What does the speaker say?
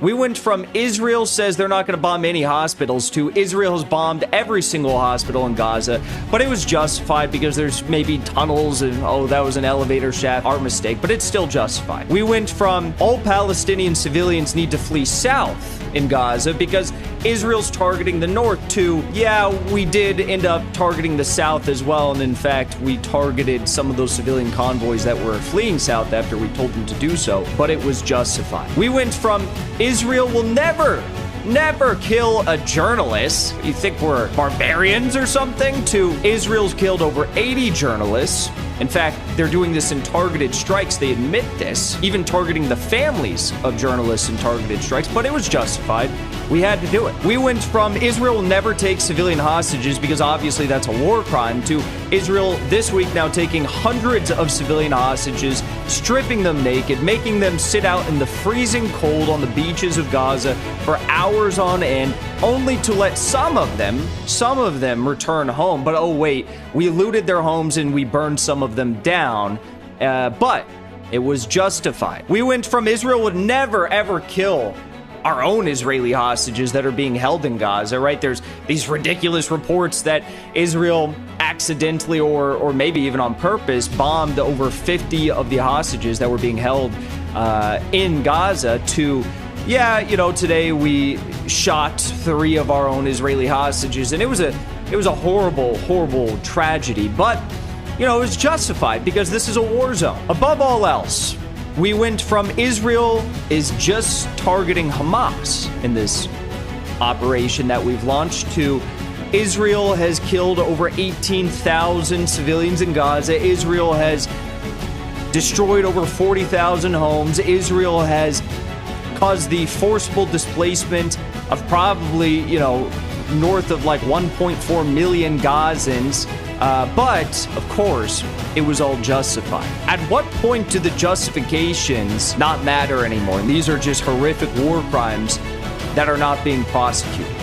We went from Israel says they're not going to bomb any hospitals to Israel has bombed every single hospital in Gaza, but it was justified because there's maybe tunnels and, oh, that was an elevator shaft, our mistake, but it's still justified. We went from all Palestinian civilians need to flee south in Gaza because Israel's targeting the north to, yeah, we did end up targeting the south as well. And in fact, we targeted some of those civilian convoys that were fleeing south after we told them to do so, but it was justified. We went from Israel will never kill a journalist. You think we're barbarians or something? To Israel's killed over 80 journalists. In fact, they're doing this in targeted strikes. They admit this, even targeting the families of journalists in targeted strikes, but it was justified. We had to do it. We went from Israel will never take civilian hostages because obviously that's a war crime to Israel this week now taking hundreds of civilian hostages, stripping them naked, making them sit out in the freezing cold on the beaches of Gaza for hours on end, only to let some of them return home. But oh wait, we looted their homes and we burned some of them down, but it was justified. We went from Israel would never ever kill our own Israeli hostages that are being held in Gaza, right? There's these ridiculous reports that Israel accidentally or maybe even on purpose bombed over 50 of the hostages that were being held in Gaza to, yeah, you know, today we shot 3 of our own Israeli hostages, and it was a horrible tragedy, but you know, it was justified because this is a war zone. Above all else, we went from Israel is just targeting Hamas in this operation that we've launched to Israel has killed over 18,000 civilians in Gaza. Israel has destroyed over 40,000 homes. Israel has caused the forcible displacement of probably, you know, north of like 1.4 million Gazans. But, of course, it was all justified. At what point do the justifications not matter anymore? And these are just horrific war crimes that are not being prosecuted.